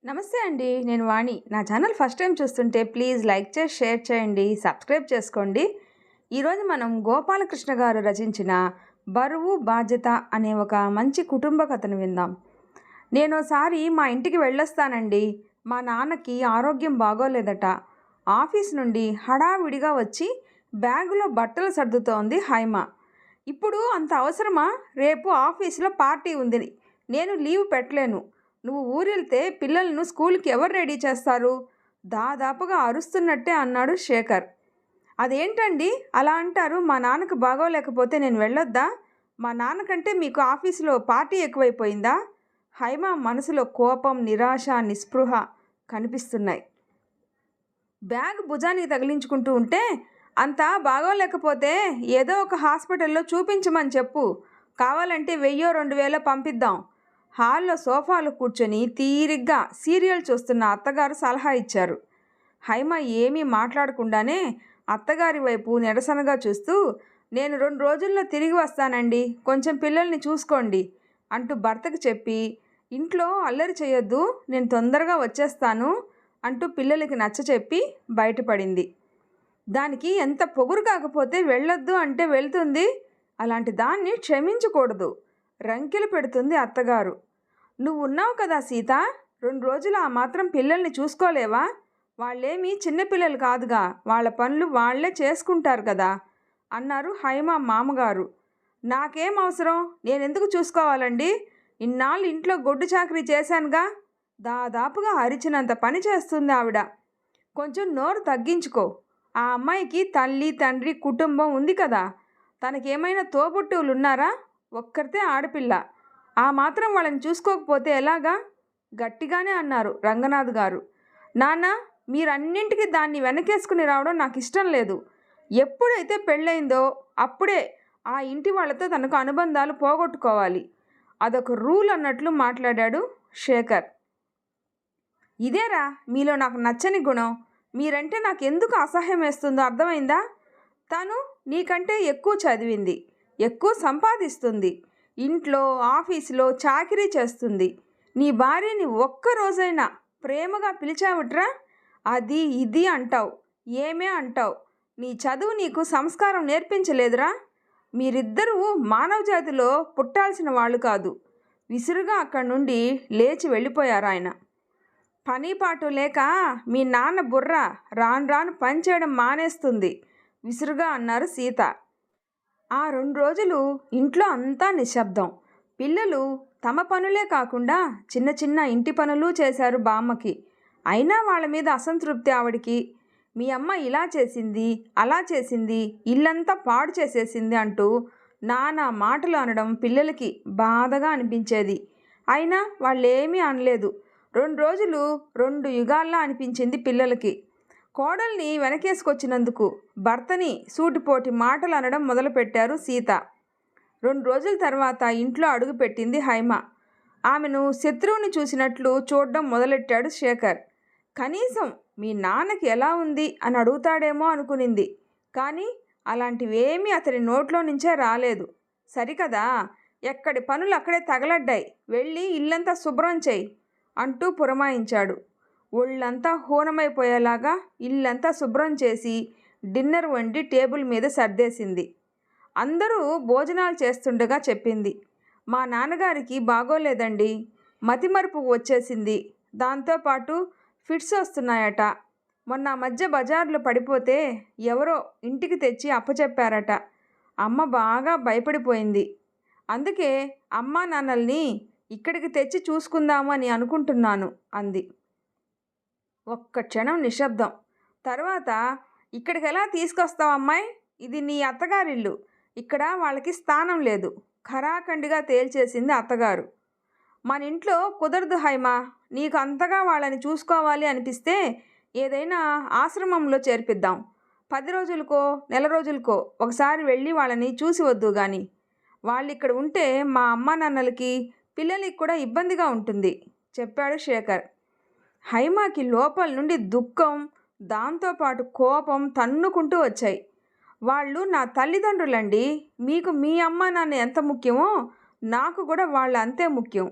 నమస్తే అండి. నేను వాణి. నా ఛానల్ ఫస్ట్ టైం చూస్తుంటే ప్లీజ్ లైక్ చేసి, షేర్ చేయండి, సబ్స్క్రైబ్ చేసుకోండి. ఈరోజు మనం గోపాలకృష్ణ గారు రచించిన 'బరువు బాధ్యత' అనే ఒక మంచి కుటుంబ కథను విందాం. నేనోసారి మా ఇంటికి వెళ్ళొస్తానండి. మా నాన్నకి ఆరోగ్యం బాగోలేదట. ఆఫీస్ నుండి హడావిడిగా వచ్చి బ్యాగులో బట్టలు సర్దుతోంది హైమ. ఇప్పుడు అంత అవసరమా? రేపు ఆఫీసులో పార్టీ ఉంది. నేను లీవ్ పెట్టలేను. నువ్వు ఊరెళ్తే పిల్లలను స్కూల్కి ఎవరు రెడీ చేస్తారు? దాదాపుగా అరుస్తున్నట్టే అన్నాడు శేఖర్. అదేంటండి అలా అంటారు? మా నాన్నకు బాగోలేకపోతే నేను వెళ్ళొద్దా? మా నాన్నకంటే మీకు ఆఫీసులో పార్టీ ఎక్కువైపోయిందా? హైమ మనసులో కోపం, నిరాశ, నిస్పృహ కనిపిస్తున్నాయి. బ్యాగ్ భుజానికి తగిలించుకుంటూ ఉంటే, అంతా బాగోలేకపోతే ఏదో ఒక హాస్పిటల్లో చూపించమని చెప్పు. కావాలంటే 1000-2000 పంపిద్దాం. హాల్లో సోఫాలో కూర్చొని తీరిగ్గా సీరియల్ చూస్తున్న అత్తగారు సలహా ఇచ్చారు. హైమ ఏమీ మాట్లాడకుండానే అత్తగారి వైపు నిరసనగా చూస్తూ, నేను 2 రోజుల్లో తిరిగి వస్తానండి, కొంచెం పిల్లల్ని చూసుకోండి అంటూ భర్తకు చెప్పి, ఇంట్లో అల్లరి చేయొద్దు, నేను తొందరగా వచ్చేస్తాను అంటూ పిల్లలకి నచ్చచెప్పి బయటపడింది. దానికి ఎంత పొగురు కాకపోతే వెళ్ళొద్దు అంటే వెళ్తుంది. అలాంటి దాన్ని క్షమించకూడదు. రంకెలు పెడుతుంది అత్తగారు. నువ్వున్నావు కదా సీత, 2 రోజులు ఆ మాత్రం పిల్లల్ని చూసుకోలేవా? వాళ్ళేమీ చిన్నపిల్లలు కాదుగా, వాళ్ళ పనులు వాళ్లే చేసుకుంటారు కదా అన్నారు హైమ మామగారు. నాకేం అవసరం? నేనెందుకు చూసుకోవాలండి? ఇన్నాళ్ళు ఇంట్లో గొడ్డు చాకరీ చేశానుగా. దాదాపుగా అరిచినంత పని చేస్తుంది ఆవిడ. కొంచెం నోరు తగ్గించుకో. ఆ అమ్మాయికి తల్లి, తండ్రి, కుటుంబం ఉంది కదా. తనకేమైనా తోబుట్టువులు ఉన్నారా? ఒక్కరితే ఆడపిల్ల. ఆ మాత్రం వాళ్ళని చూసుకోకపోతే ఎలాగా? గట్టిగానే అన్నారు రంగనాథ్ గారు. నాన్న, మీరన్నింటికి దాన్ని వెనకేసుకుని రావడం నాకు ఇష్టం లేదు. ఎప్పుడైతే పెళ్ళయిందో అప్పుడే ఆ ఇంటి వాళ్ళతో తనకు అనుబంధాలు పోగొట్టుకోవాలి. అదొక రూల్ అన్నట్లు మాట్లాడాడు శేఖర్. ఇదేరా మీలో నాకు నచ్చని గుణం. మీరంటే నాకు ఎందుకు అసహ్యం వేస్తుందో అర్థమైందా? తను నీకంటే ఎక్కువ చదివింది, ఎక్కువ సంపాదిస్తుంది, ఇంట్లో ఆఫీసులో చాకిరీ చేస్తుంది. నీ భార్యని ఒక్కరోజైనా ప్రేమగా పిలిచావుట్రా? అది ఇది అంటావు, ఏమే అంటావు. నీ చదువు నీకు సంస్కారం నేర్పించలేదురా? మీరిద్దరూ మానవ జాతిలో పుట్టాల్సిన వాళ్ళు కాదు. విసురుగా అక్కడి నుండి లేచి వెళ్ళిపోయారు ఆయన. పనిపాటు లేక మీ నాన్న బుర్ర రాను రాను పనిచేయడం మానేస్తుంది విసురుగా అన్నారు సీత. ఆ 2 రోజులు ఇంట్లో అంతా నిశ్శబ్దం. పిల్లలు తమ పనులే కాకుండా చిన్న చిన్న ఇంటి పనులు చేశారు బామ్మకి. అయినా వాళ్ళ మీద అసంతృప్తి ఆవిడికి. మీ అమ్మ ఇలా చేసింది, అలా చేసింది, ఇల్లంతా పాడు చేసేసింది అంటూ నానా మాటలు అనడం పిల్లలకి బాధగా అనిపించేది. అయినా వాళ్ళేమీ అనలేదు. 2 రోజులు 2 యుగాల్లా అనిపించింది పిల్లలకి. కోడల్ని వెనకేసుకొచ్చినందుకు భర్తని సూటిపోటి మాటలు అనడం మొదలుపెట్టారు సీత. 2 రోజుల తర్వాత ఇంట్లో అడుగుపెట్టింది హైమ. ఆమెను శత్రువుని చూసినట్లు చూడడం మొదలెట్టాడు శేఖర్. కనీసం మీ నాన్నకి ఎలా ఉంది అని అడుగుతాడేమో అనుకునింది. కానీ అలాంటివేమీ అతని నోట్లో నుంచే రాలేదు. సరికదా, ఎక్కడి పనులు అక్కడే తగలడ్డాయి, వెళ్ళి ఇల్లంతా శుభ్రం చేయి అంటూ పురమాయించాడు. ఒళ్ళంతా హూనమైపోయేలాగా ఇల్లంతా శుభ్రం చేసి డిన్నర్ వండి టేబుల్ మీద సర్దేసింది. అందరూ భోజనాలు చేస్తుండగా చెప్పింది, మా నాన్నగారికి బాగోలేదండి, మతిమరుపు వచ్చేసింది, దాంతోపాటు ఫిట్స్ వస్తున్నాయట. మొన్న మధ్య బజార్లో పడిపోతే ఎవరో ఇంటికి తెచ్చి అప్పచెప్పారట. అమ్మ బాగా భయపడిపోయింది. అందుకే అమ్మా నాన్నల్ని ఇక్కడికి తెచ్చి చూసుకుందాము అని అనుకుంటున్నాను అంది. ఒక్క క్షణం నిశ్శబ్దం. తర్వాత, ఇక్కడికి ఎలా తీసుకొస్తావు అమ్మాయి? ఇది నీ అత్తగారిల్లు. ఇక్కడ వాళ్ళకి స్థానం లేదు ఖరాఖండిగా తేల్చేసింది అత్తగారు. మన ఇంట్లో కుదరదు హైమా. నీకు అంతగా వాళ్ళని చూసుకోవాలి అనిపిస్తే ఏదైనా ఆశ్రమంలో చేర్పిద్దాం. 10 రోజులకో నెల రోజులకో ఒకసారి వెళ్ళి వాళ్ళని చూసి వద్దు గాని. వాళ్ళు ఇక్కడ ఉంటే మా అమ్మా నాన్నలకి పిల్లలకి కూడా ఇబ్బందిగా ఉంటుంది చెప్పాడు శేఖర్. హైమాకి లోపల నుండి దుఃఖం, దాంతోపాటు కోపం తన్నుకుంటూ వచ్చాయి. వాళ్ళు నా తల్లిదండ్రులండి. మీకు మీ అమ్మ నాన్న ఎంత ముఖ్యమో నాకు కూడా వాళ్ళు అంతే ముఖ్యం.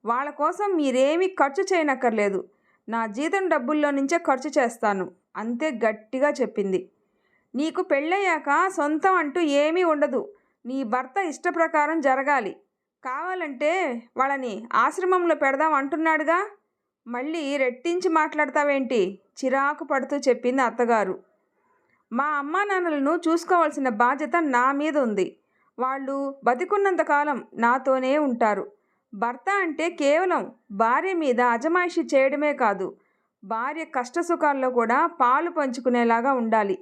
వాళ్ళ కోసం మీరేమీ ఖర్చు చేయనక్కర్లేదు. నా జీతం డబ్బుల్లో నుంచే ఖర్చు చేస్తాను అంతే గట్టిగా చెప్పింది. నీకు పెళ్ళయ్యాక సొంతం అంటూ ఏమీ ఉండదు. నీ భర్త ఇష్టప్రకారం జరగాలి. కావాలంటే వాళ్ళని ఆశ్రమంలో పెడదాం అంటున్నాడుగా. మళ్ళీ రెట్టించి మాట్లాడతావేంటి? చిరాకు పడుతూ చెప్పింది అత్తగారు. మా అమ్మా నాన్నలను చూసుకోవాల్సిన బాధ్యత నా మీద ఉంది. వాళ్ళు బతికున్నంతకాలం నాతోనే ఉంటారు. భర్త అంటే కేవలం భార్య మీద అజమాయిషీ చేయడమే కాదు, భార్య కష్టసుఖాల్లో కూడా పాలు పంచుకునేలాగా ఉండాలి.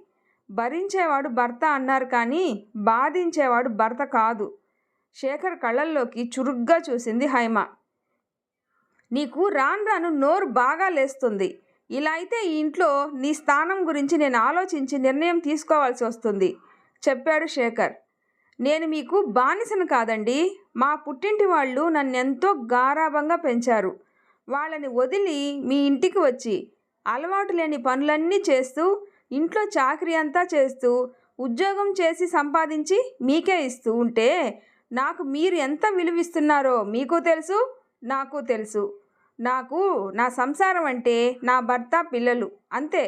భరించేవాడు భర్త అన్నారు కానీ బాధించేవాడు భర్త కాదు. శేఖర్ కళ్ళల్లోకి చురుగ్గా చూసింది హైమ. నీకు రాను రాను నోరు బాగా లేస్తుంది. ఇలా అయితే ఈ ఇంట్లో నీ స్థానం గురించి నేను ఆలోచించి నిర్ణయం తీసుకోవాల్సి వస్తుంది చెప్పాడు శేఖర్. నేను మీకు బానిసను కాదండి. మా పుట్టింటి వాళ్ళు నన్నెంతో గారాబంగా పెంచారు. వాళ్ళని వదిలి మీ ఇంటికి వచ్చి అలవాటు లేని పనులన్నీ చేస్తూ, ఇంట్లో చాకరీ అంతా చేస్తూ, ఉద్యోగం చేసి సంపాదించి మీకే ఇస్తూ ఉంటే నాకు మీరు ఎంత విలువిస్తున్నారో మీకు తెలుసు, నాకు తెలుసు. నాకు నా సంసారం అంటే నా భర్త, పిల్లలు అంతే.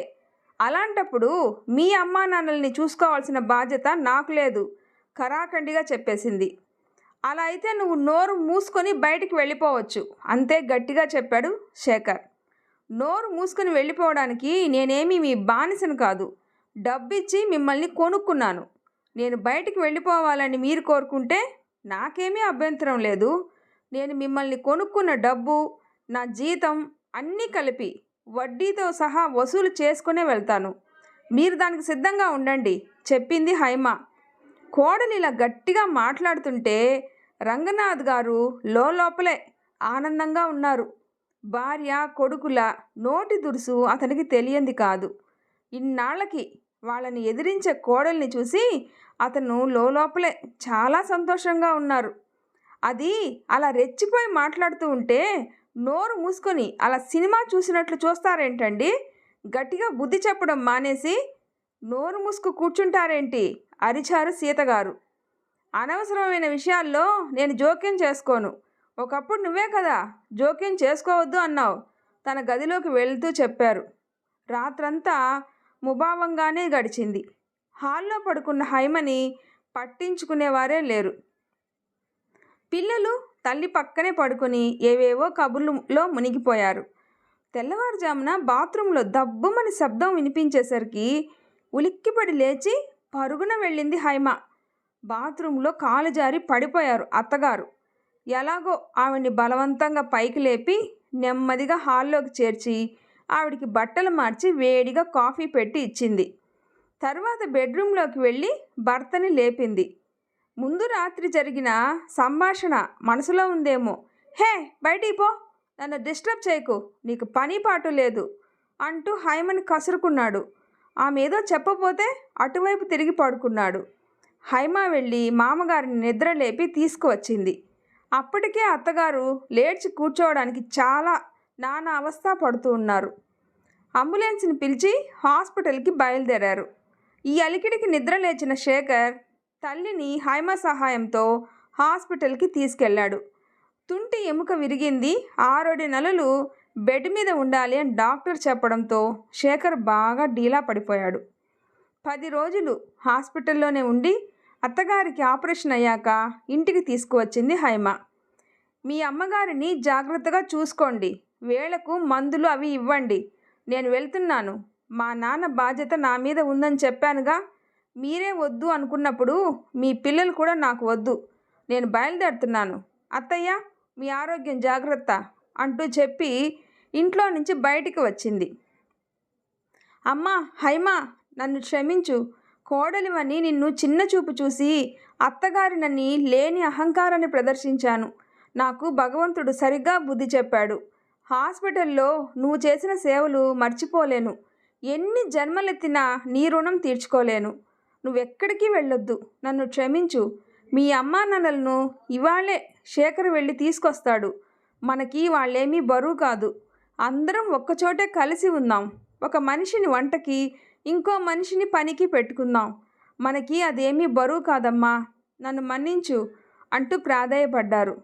అలాంటప్పుడు మీ అమ్మా నాన్నల్ని చూసుకోవాల్సిన బాధ్యత నాకు లేదు ఖరాఖండిగా చెప్పేసింది. అలా అయితే నువ్వు నోరు మూసుకొని బయటికి వెళ్ళిపోవచ్చు అంతే గట్టిగా చెప్పాడు శేఖర్. నోరు మూసుకొని వెళ్ళిపోవడానికి నేనేమీ మీ బానిసను కాదు. డబ్బిచ్చి మిమ్మల్ని కొనుక్కున్నాను. నేను బయటికి వెళ్ళిపోవాలని మీరు కోరుకుంటే నాకేమీ అభ్యంతరం లేదు. నేను మిమ్మల్ని కొనుక్కున్న డబ్బు, నా జీతం అన్నీ కలిపి వడ్డీతో సహా వసూలు చేసుకునే వెళ్తాను. మీరు దానికి సిద్ధంగా ఉండండి చెప్పింది హైమ. కోడలు ఇలా గట్టిగా మాట్లాడుతుంటే రంగనాథ్ గారు లోపలే ఆనందంగా ఉన్నారు. భార్య కొడుకుల నోటి దురుసు అతనికి తెలియంది కాదు. ఇన్నాళ్ళకి వాళ్ళని ఎదిరించే కోడల్ని చూసి అతను లోపలే చాలా సంతోషంగా ఉన్నారు. అది అలా రెచ్చిపోయి మాట్లాడుతూ ఉంటే నోరు మూసుకొని అలా సినిమా చూసినట్లు చూస్తారేంటండి? గట్టిగా బుద్ధి చెప్పడం మానేసి నోరు మూసుకు కూర్చుంటారేంటి అరిచారు సీతగారు. అనవసరమైన విషయాల్లో నేను జోక్యం చేసుకోను. ఒకప్పుడు నువ్వే కదా జోక్యం చేసుకోవద్దు అన్నావు తన గదిలోకి వెళ్తూ చెప్పారు. రాత్రంతా ముభావంగానే గడిచింది. హాల్లో పడుకున్న హైమని పట్టించుకునేవారే లేరు. పిల్లలు తల్లి పక్కనే పడుకొని ఏవేవో కబుర్లలో మునిగిపోయారు. తెల్లవారుజామున బాత్రూంలో దబ్బుమని శబ్దం వినిపించేసరికి ఉలిక్కిపడి లేచి పరుగున వెళ్ళింది హైమ. బాత్రూంలో కాలు జారి పడిపోయారు అత్తగారు. ఎలాగో ఆవిడ్ని బలవంతంగా పైకి లేపి నెమ్మదిగా హాల్లోకి చేర్చి ఆవిడికి బట్టలు మార్చి వేడిగా కాఫీ పెట్టి ఇచ్చింది. తర్వాత బెడ్రూమ్లోకి వెళ్ళి భర్తని లేపింది. ముందు రాత్రి జరిగిన సంభాషణ మనసులో ఉందేమో. హే బయటికి పో, నన్ను డిస్టర్బ్ చేయకు, నీకు పని పాటు లేదు అంటూ హైమని కసురుకున్నాడు. ఆమె ఏదో చెప్పబోతే అటువైపు తిరిగి పడుకున్నాడు. హైమ వెళ్ళి మామగారిని నిద్ర లేపి తీసుకువచ్చింది. అప్పటికే అత్తగారు లేచి కూర్చోవడానికి చాలా నానా అవస్థ పడుతూ ఉన్నారు. అంబులెన్స్ని పిలిచి హాస్పిటల్కి బయలుదేరారు. ఈ అలికిడికి నిద్ర లేచిన శేఖర్ తల్లిని హైమ సహాయంతో హాస్పిటల్కి తీసుకెళ్లాడు. తుంటి ఎముక విరిగింది, 6 నెలలు బెడ్ మీద ఉండాలి అని డాక్టర్ చెప్పడంతో శేఖర్ బాగా డీలా పడిపోయాడు. 10 రోజులు హాస్పిటల్లోనే ఉండి అత్తగారికి ఆపరేషన్ అయ్యాక ఇంటికి తీసుకువచ్చింది హైమ. మీ అమ్మగారిని జాగ్రత్తగా చూసుకోండి, వేళకు మందులు అవి ఇవ్వండి. నేను వెళ్తున్నాను. మా నాన్న బాధ్యత నా మీద ఉందని చెప్పానుగా. మీరే వద్దు అనుకున్నప్పుడు మీ పిల్లలు కూడా నాకు వద్దు. నేను బయలుదేరుతున్నాను. అత్తయ్య మీ ఆరోగ్యం జాగ్రత్త అంటూ చెప్పి ఇంట్లో నుంచి బయటికి వచ్చింది. అమ్మా హైమ, నన్ను క్షమించు. కోడలివని నిన్ను చిన్న చూపు చూసి అత్తగారినని లేని అహంకారాన్ని ప్రదర్శించాను. నాకు భగవంతుడు సరిగ్గా బుద్ధి చెప్పాడు. హాస్పిటల్లో నువ్వు చేసిన సేవలు మర్చిపోలేను. ఎన్ని జన్మలెత్తినా నీ రుణం తీర్చుకోలేను. నువ్వెక్కడికి వెళ్ళొద్దు, నన్ను క్షమించు. మీ అమ్మా నాన్నలను ఇవాళే శేఖర్ వెళ్ళి తీసుకొస్తాడు. మనకి వాళ్ళేమీ బరువు కాదు. అందరం ఒక్కచోటే కలిసి ఉందాం. ఒక మనిషిని వంటకి, ఇంకో మనిషిని పనికి పెట్టుకుందాం. మనకి అదేమీ బరువు కాదమ్మా, నన్ను మన్నించు అంటూ ప్రాధేయపడ్డారు.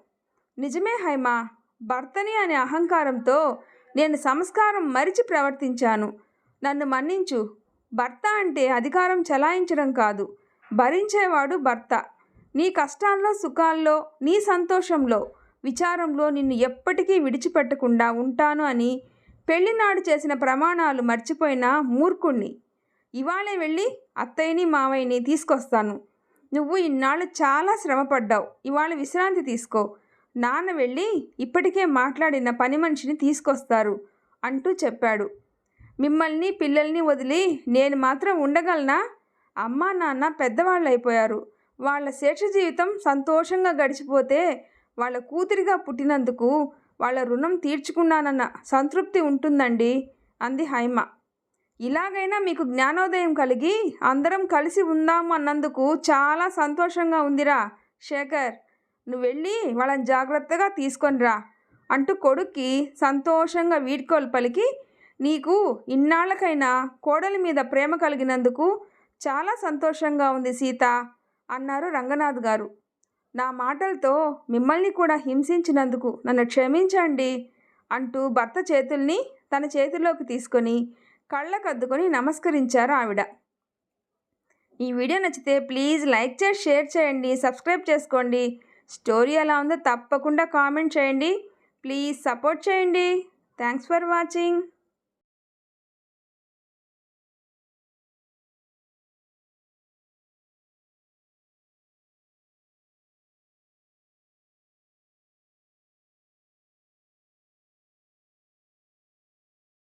నిజమే హైమ, భర్తని అనే అహంకారంతో నేను సంస్కారం మరిచి ప్రవర్తించాను. నన్ను మన్నించు. భర్త అంటే అధికారం చలాయించడం కాదు, భరించేవాడు భర్త. నీ కష్టాల్లో, సుఖాల్లో, నీ సంతోషంలో, విచారంలో నిన్ను ఎప్పటికీ విడిచిపెట్టకుండా ఉంటాను అని పెళ్లినాడు చేసిన ప్రమాణాలు మర్చిపోయిన మూర్ఖుణ్ణి. ఇవాళే వెళ్ళి అత్తయ్యని, మావయ్యని తీసుకొస్తాను. నువ్వు ఇన్నాళ్ళు చాలా శ్రమపడ్డావు, ఇవాళ విశ్రాంతి తీసుకో. నాన్న వెళ్ళి ఇప్పటికే మాట్లాడిన పని మనిషిని తీసుకొస్తారు అంటూ చెప్పాడు. మిమ్మల్ని, పిల్లల్ని వదిలి నేను మాత్రం ఉండగలనా? అమ్మా నాన్న పెద్దవాళ్ళు అయిపోయారు. వాళ్ళ శేష జీవితం సంతోషంగా గడిచిపోతే వాళ్ళ కూతురిగా పుట్టినందుకు వాళ్ళ రుణం తీర్చుకున్నానన్న సంతృప్తి ఉంటుందండి అంది హైమ. ఇలాగైనా మీకు జ్ఞానోదయం కలిగి అందరం కలిసి ఉందాము అన్నందుకు చాలా సంతోషంగా ఉందిరా శేఖర్. నువ్వు వెళ్ళి వాళ్ళని జాగ్రత్తగా తీసుకొనిరా అంటూ కొడుక్కి సంతోషంగా వీడ్కోలు పలికి, నీకు ఇన్నాళ్ళకైనా కోడలి మీద ప్రేమ కలిగినందుకు చాలా సంతోషంగా ఉంది సీత అన్నారు రంగనాథ్ గారు. నా మాటలతో మిమ్మల్ని కూడా హింసించినందుకు నన్ను క్షమించండి అంటూ భర్త చేతుల్ని తన చేతిలోకి తీసుకొని కళ్ళకద్దుకొని నమస్కరించారు ఆవిడ. ఈ వీడియో నచ్చితే ప్లీజ్ లైక్ చేసి షేర్ చేయండి, సబ్స్క్రైబ్ చేసుకోండి. స్టోరీ ఎలా ఉందో తప్పకుండా కామెంట్ చేయండి. ప్లీజ్ సపోర్ట్ చేయండి. Thanks for watching.